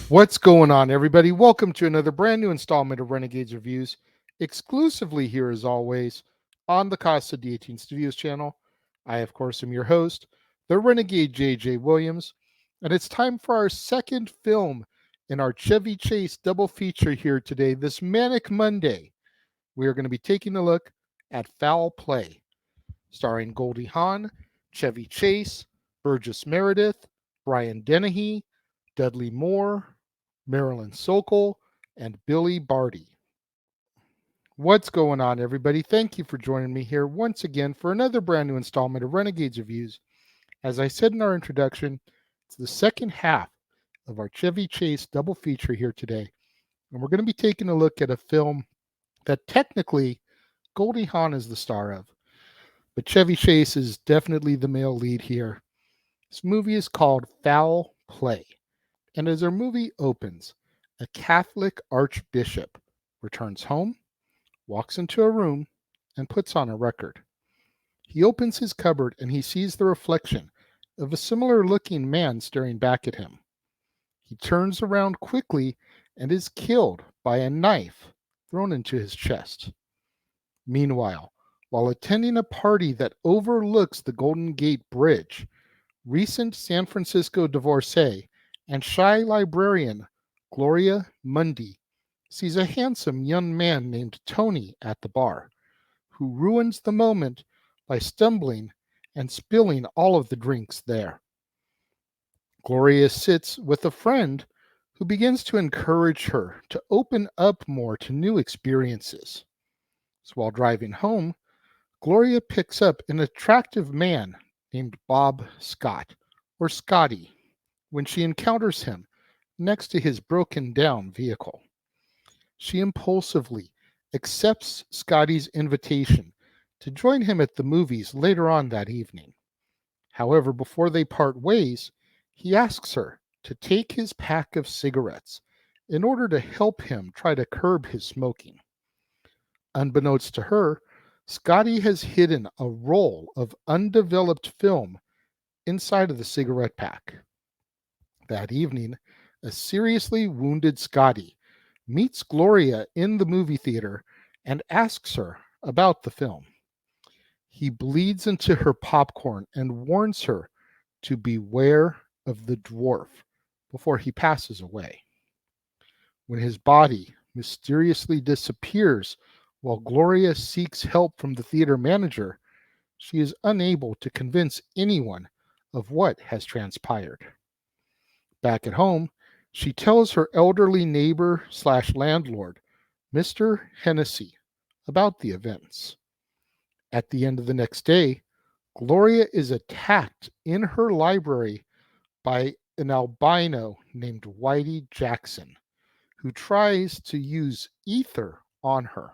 What's going on, everybody? Welcome to another brand new installment of Renegades Reviews, exclusively here as always on the Casa D18 Studios channel. I, of course, am your host, the Renegade JJ Williams, and it's time for our second film in our Chevy Chase double feature here today, this Manic Monday. We are going to be taking a look at Foul Play, starring Goldie Hawn, Chevy Chase, Burgess Meredith, Brian Dennehy, Dudley Moore, Marilyn Sokol, and Billy Barty. What's going on, everybody? Thank you for joining me here once again for another brand new installment of Renegades Reviews. As I said in our introduction, it's the second half of our Chevy Chase double feature here today. And we're going to be taking a look at a film that technically Goldie Hawn is the star of, but Chevy Chase is definitely the male lead here. This movie is called Foul Play. And as our movie opens, a Catholic archbishop returns home, walks into a room, and puts on a record. He opens his cupboard and he sees the reflection of a similar looking man staring back at him. He turns around quickly and is killed by a knife thrown into his chest. Meanwhile, while attending a party that overlooks the Golden Gate Bridge, recent San Francisco divorcee and shy librarian Gloria Mundy sees a handsome young man named Tony at the bar, who ruins the moment by stumbling and spilling all of the drinks there. Gloria sits with a friend who begins to encourage her to open up more to new experiences. So while driving home, Gloria picks up an attractive man named Bob Scott, or Scotty, when she encounters him next to his broken down vehicle. She impulsively accepts Scotty's invitation to join him at the movies later on that evening. However, before they part ways, he asks her to take his pack of cigarettes in order to help him try to curb his smoking. Unbeknownst to her, Scotty has hidden a roll of undeveloped film inside of the cigarette pack. That evening, a seriously wounded Scotty meets Gloria in the movie theater and asks her about the film. He bleeds into her popcorn and warns her to beware of the dwarf before he passes away. When his body mysteriously disappears while Gloria seeks help from the theater manager, she is unable to convince anyone of what has transpired. Back at home, she tells her elderly neighbor slash landlord, Mr. Hennessy, about the events. At the end of the next day, Gloria is attacked in her library by an albino named Whitey Jackson, who tries to use ether on her.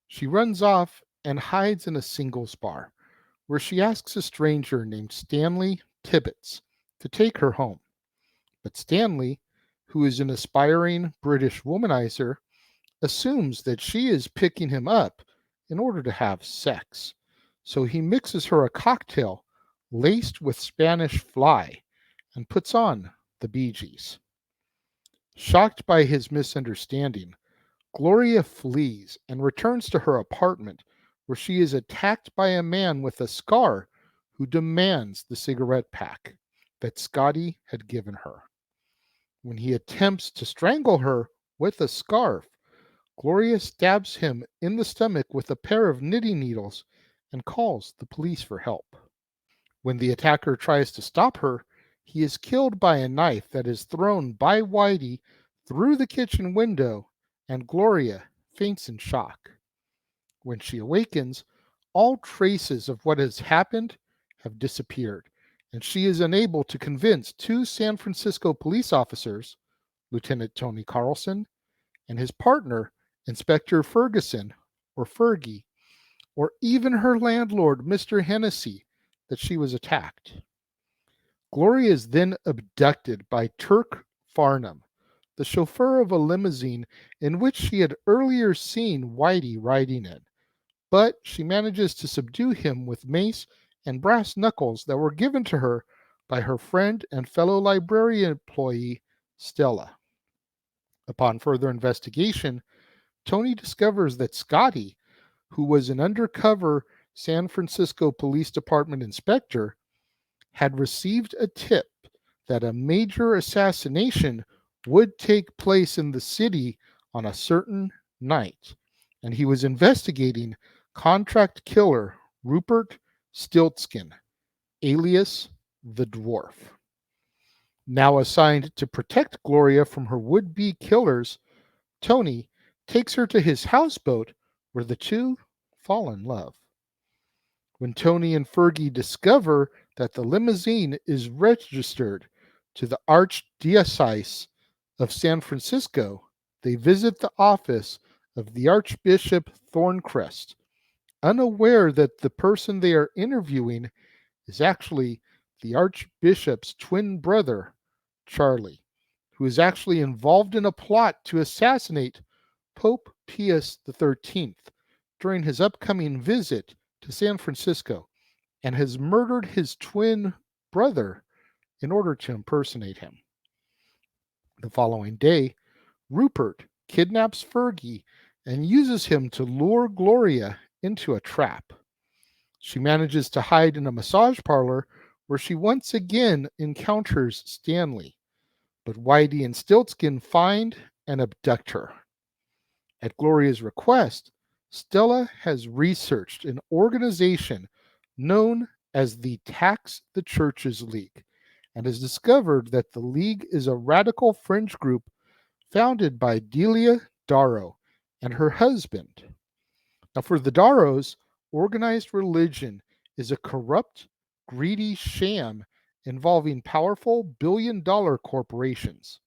She runs off and hides in a singles bar, where she asks a stranger named Stanley Tibbets to take her home. But Stanley, who is an aspiring British womanizer, assumes that she is picking him up in order to have sex. So he mixes her a cocktail laced with Spanish fly and puts on the Bee Gees. Shocked by his misunderstanding, Gloria flees and returns to her apartment, where she is attacked by a man with a scar who demands the cigarette pack that Scotty had given her. When he attempts to strangle her with a scarf, Gloria stabs him in the stomach with a pair of knitting needles and calls the police for help. When the attacker tries to stop her, he is killed by a knife that is thrown by Whitey through the kitchen window, and Gloria faints in shock. When she awakens, all traces of what has happened have disappeared, and she is unable to convince two San Francisco police officers, Lieutenant Tony Carlson and his partner, Inspector Ferguson, or Fergie, or even her landlord, Mr. Hennessy, that she was attacked. Gloria is then abducted by Turk Farnham, the chauffeur of a limousine in which she had earlier seen Whitey riding in, but she manages to subdue him with mace and brass knuckles that were given to her by her friend and fellow librarian employee, Stella. Upon further investigation, Tony discovers that Scotty, who was an undercover San Francisco Police Department inspector, had received a tip that a major assassination would take place in the city on a certain night, and he was investigating contract killer Rupert Stiltskin, alias the Dwarf. Now assigned to protect Gloria from her would-be killers, Tony takes her to his houseboat where the two fall in love. When Tony and Fergie discover that the limousine is registered to the Archdiocese of San Francisco, they visit the office of the Archbishop Thorncrest, unaware that the person they are interviewing is actually the Archbishop's twin brother, Charlie, who is actually involved in a plot to assassinate Pope Pius XIII during his upcoming visit to San Francisco and has murdered his twin brother in order to impersonate him. The following day, Rupert kidnaps Fergie and uses him to lure Gloria into a trap. She manages to hide in a massage parlor where she once again encounters Stanley, but Whitey and Stiltskin find and abduct her. At Gloria's request, Stella has researched an organization known as the Tax the Churches League and has discovered that the League is a radical fringe group founded by Delia Darrow and her husband. Now, for the Darrows, organized religion is a corrupt, greedy sham involving powerful billion-dollar corporations.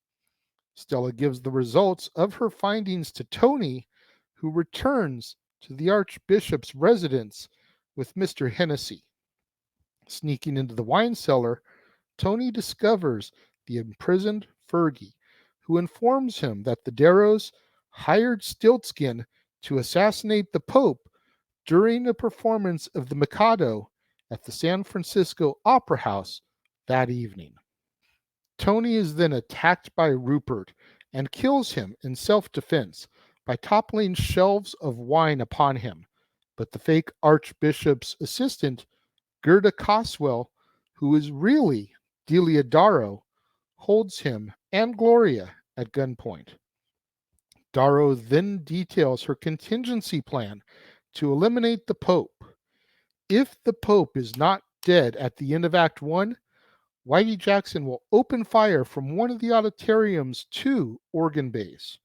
Stella gives the results of her findings to Tony, who returns to the Archbishop's residence with Mr. Hennessy. Sneaking into the wine cellar, Tony discovers the imprisoned Fergie, who informs him that the Darrows hired Stiltskin to assassinate the Pope during a performance of the Mikado at the San Francisco Opera House that evening. Tony is then attacked by Rupert and kills him in self-defense by toppling shelves of wine upon him, but the fake Archbishop's assistant, Gerda Coswell, who is really Delia Darrow, holds him and Gloria at gunpoint. Darrow then details her contingency plan to eliminate the Pope. If the Pope is not dead at the end of Act 1, Whitey Jackson will open fire from one of the auditorium's two organ bays.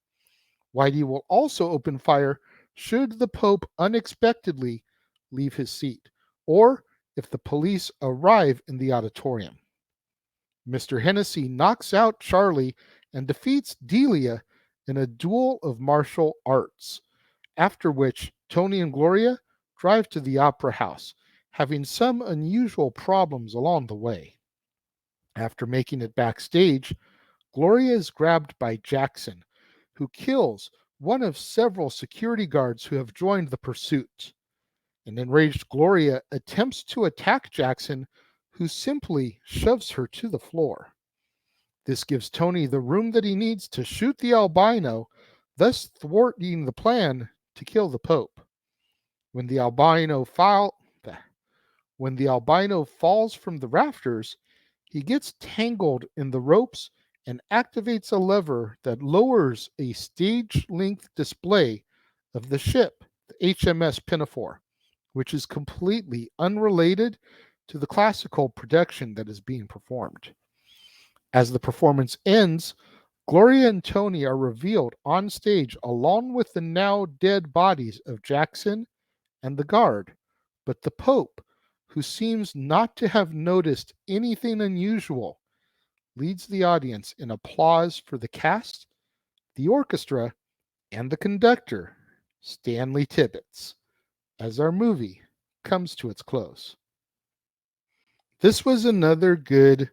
Whitey will also open fire should the Pope unexpectedly leave his seat, or if the police arrive in the auditorium. Mr. Hennessy knocks out Charlie and defeats Delia in a duel of martial arts, after which Tony and Gloria drive to the opera house, having some unusual problems along the way. After making it backstage, Gloria is grabbed by Jackson, who kills one of several security guards who have joined the pursuit. An enraged Gloria attempts to attack Jackson, who simply shoves her to the floor. This gives Tony the room that he needs to shoot the albino, thus thwarting the plan to kill the Pope. When the albino falls from the rafters, he gets tangled in the ropes and activates a lever that lowers a stage-length display of the ship, the HMS Pinafore, which is completely unrelated to the classical production that is being performed. As the performance ends, Gloria and Tony are revealed on stage along with the now dead bodies of Jackson and the guard, but the Pope, who seems not to have noticed anything unusual, leads the audience in applause for the cast, the orchestra, and the conductor, Stanley Tibbetts, as our movie comes to its close. This was another good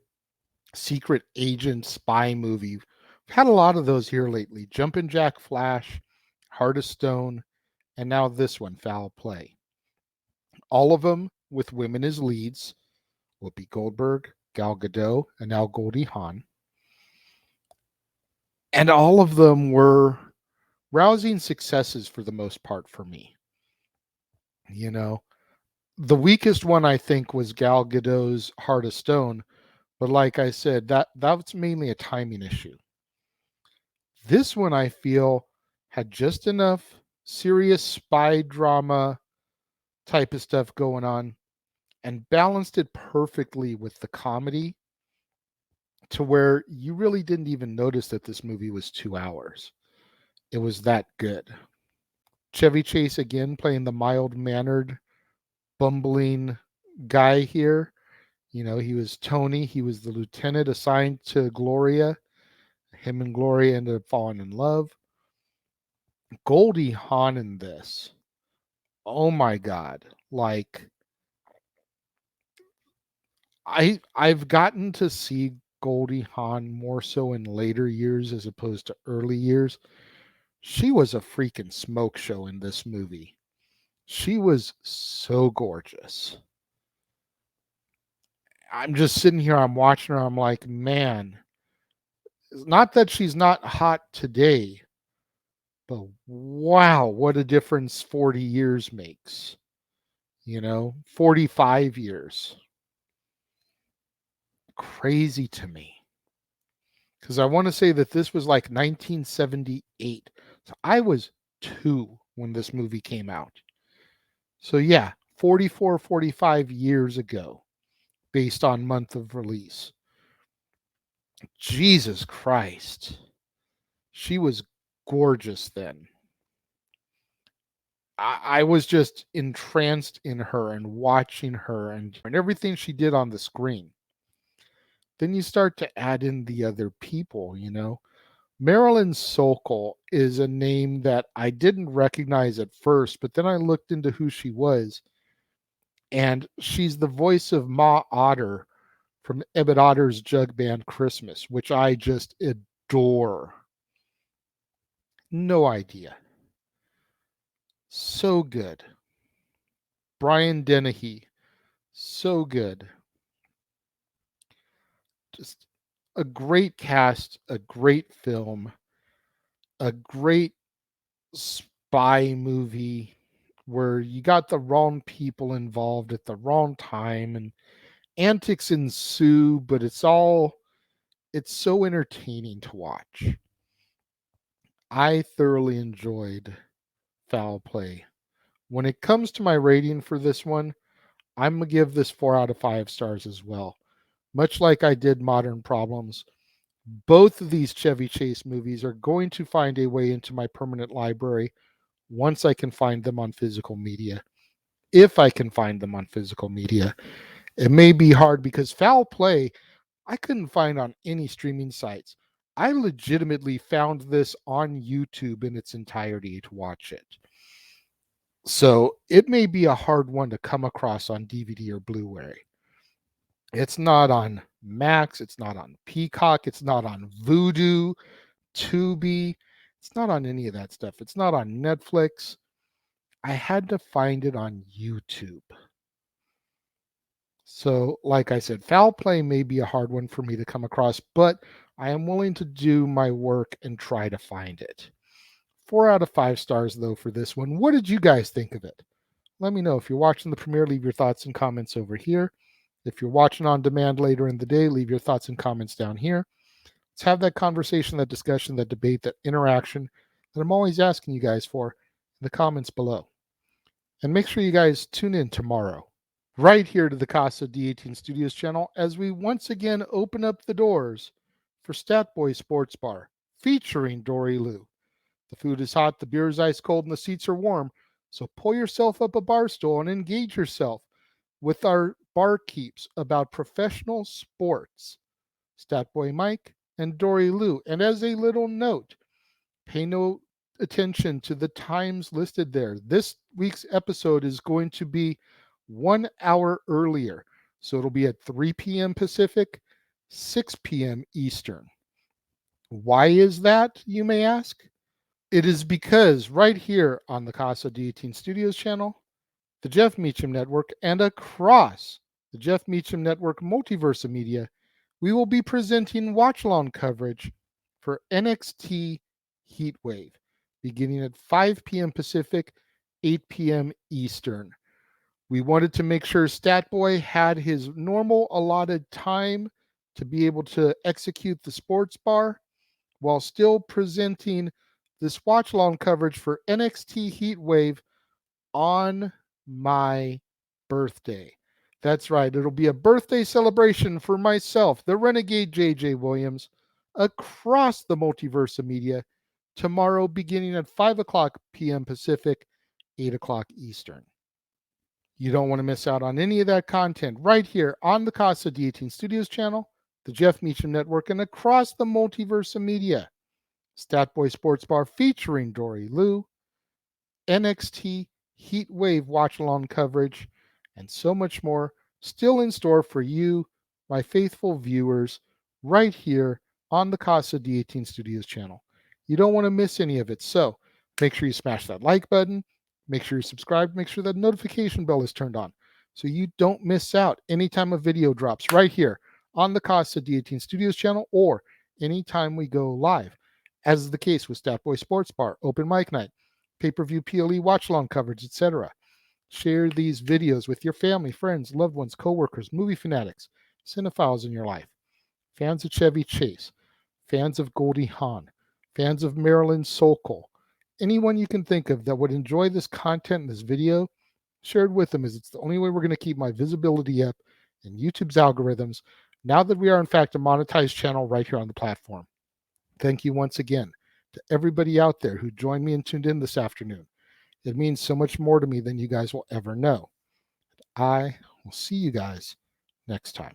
secret agent spy movie. We've had a lot of those here lately. Jumpin' Jack Flash, Heart of Stone, and now this one, Foul Play. All of them with women as leads. Whoopi Goldberg, Gal Gadot, and now Goldie Hawn. And all of them were rousing successes for the most part for me. You know, the weakest one I think was Gal Gadot's Heart of Stone, but like I said, that's mainly a timing issue. This one I feel had just enough serious spy drama type of stuff going on and balanced it perfectly with the comedy to where you really didn't even notice that this movie was 2 hours. It was that good. Chevy Chase again playing the mild mannered, bumbling guy here. You know, he was Tony. He was the lieutenant assigned to Gloria. Him and Gloria ended up falling in love. Goldie Hawn in this. Oh my God. Like I've gotten to see Goldie Hawn more so in later years as opposed to early years. She was a freaking smoke show in this movie. She was so gorgeous. I'm just sitting here, I'm watching her, I'm like, man, not that she's not hot today, but wow, what a difference 40 years makes. 45 years. Crazy to me. Because I want to say that this was like 1978. So I was 2 when this movie came out. So yeah, 44, 45 years ago, based on month of release. Jesus Christ. She was gorgeous then. I was just entranced in her and watching her and everything she did on the screen. Then you start to add in the other people. Marilyn Sokol is a name that I didn't recognize at first, but then I looked into who she was, and she's the voice of Ma Otter from Emmett Otter's Jug Band Christmas, which I just adore. No idea. So good. Brian Dennehy, so good. Just a great cast, a great film, a great spy movie where you got the wrong people involved at the wrong time and antics ensue, but it's so entertaining to watch. I thoroughly enjoyed Foul Play. When it comes to my rating for this one, I'm going to give this 4 out of 5 stars as well. Much like I did Modern Problems, both of these Chevy Chase movies are going to find a way into my permanent library once I can find them on physical media. If I can find them on physical media, it may be hard because Foul Play, I couldn't find on any streaming sites. I legitimately found this on YouTube in its entirety to watch it. So it may be a hard one to come across on DVD or Blu ray. It's not on Max, it's not on Peacock, it's not on Vudu, Tubi. It's not on any of that stuff. It's not on Netflix. I had to find it on YouTube. So, like I said, Foul Play may be a hard one for me to come across, but I am willing to do my work and try to find it. 4 out of 5 stars, though, for this one. What did you guys think of it? Let me know. If you're watching the premiere, leave your thoughts and comments over here. If you're watching on demand later in the day, leave your thoughts and comments down here. Let's have that conversation, that discussion, that debate, that interaction that I'm always asking you guys for in the comments below. And make sure you guys tune in tomorrow, right here to the Casa D18 Studios channel, as we once again open up the doors for Stat Boy Sports Bar, featuring Dory Lou. The food is hot, the beer is ice cold, and the seats are warm. So pull yourself up a bar stool and engage yourself with our barkeeps about professional sports, Statboy Mike and Dory Lou. And as a little note, pay no attention to the times listed there. This week's episode is going to be 1 hour earlier. So it'll be at 3 p.m. Pacific, 6 p.m. Eastern. Why is that, you may ask? It is because right here on the Casa D18 Studios channel, the Jeff Meacham Network, and across the Jeff Meacham Network multiverse of media, we will be presenting watch along coverage for NXT Heatwave, beginning at 5 p.m. Pacific, 8 p.m. Eastern. We wanted to make sure Statboy had his normal allotted time to be able to execute the sports bar while still presenting this watch-along coverage for NXT Heatwave on my birthday. That's right, it'll be a birthday celebration for myself, the Renegade JJ Williams, across the multiverse of media tomorrow beginning at 5 o'clock p.m. Pacific, 8 o'clock Eastern. You don't want to miss out on any of that content right here on the Casa D18 Studios channel, the Jeff Meacham Network, and across the multiverse of media. Statboy Sports Bar featuring Dory Lou, NXT Heatwave watch-along coverage, and so much more still in store for you, my faithful viewers, right here on the Casa D18 Studios channel. You don't want to miss any of it, so make sure you smash that like button, make sure you subscribe, make sure that notification bell is turned on so you don't miss out anytime a video drops right here on the Casa D18 Studios channel or anytime we go live, as is the case with Statboy Sports Bar, Open Mic Night, pay-per-view PLE watch-along coverage, etc. Share these videos with your family, friends, loved ones, co-workers, movie fanatics, cinephiles in your life, fans of Chevy Chase, fans of Goldie Hawn, fans of Marilyn Sokol, anyone you can think of that would enjoy this content in this video, share it with them, as it's the only way we're going to keep my visibility up in YouTube's algorithms now that we are in fact a monetized channel right here on the platform. Thank you once again to everybody out there who joined me and tuned in this afternoon. It means so much more to me than you guys will ever know. I will see you guys next time.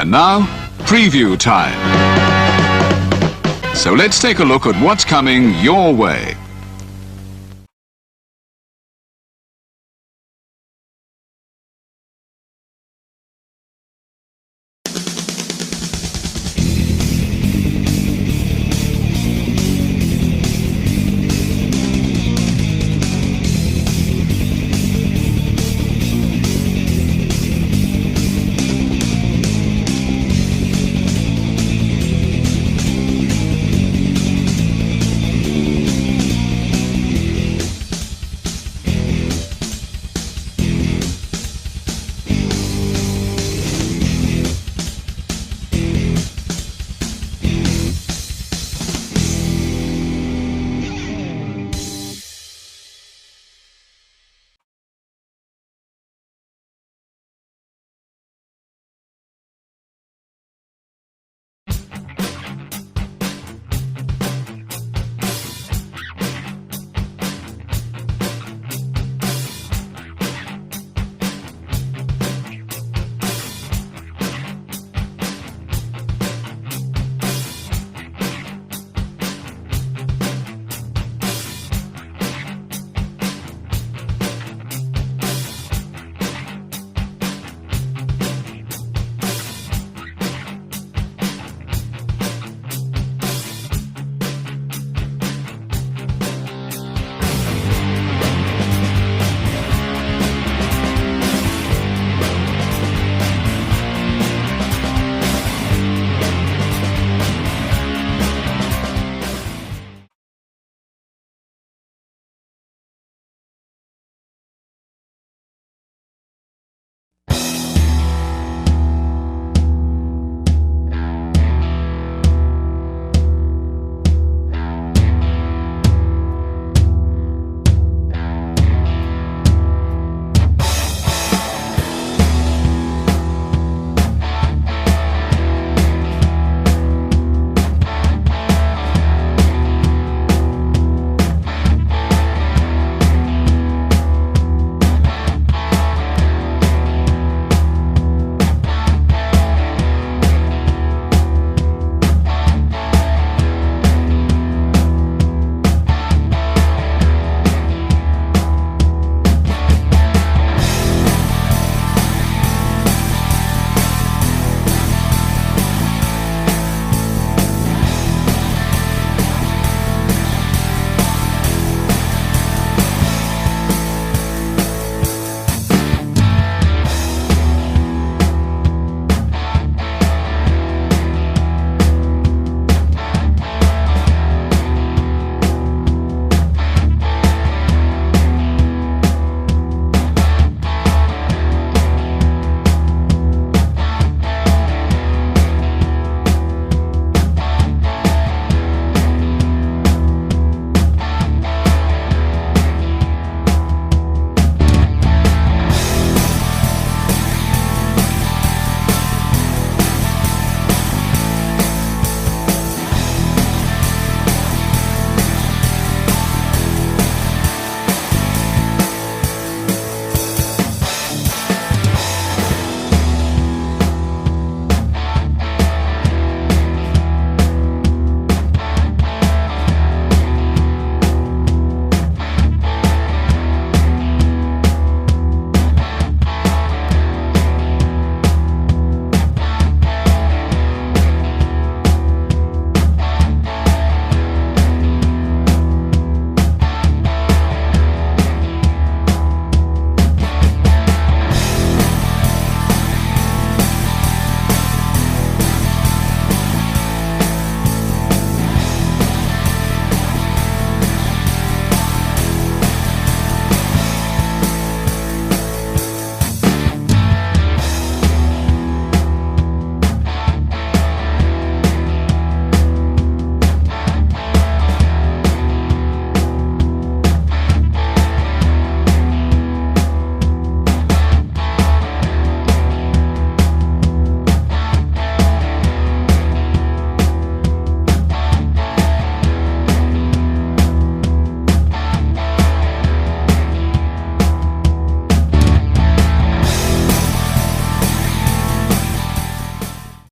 And now, preview time. So let's take a look at what's coming your way.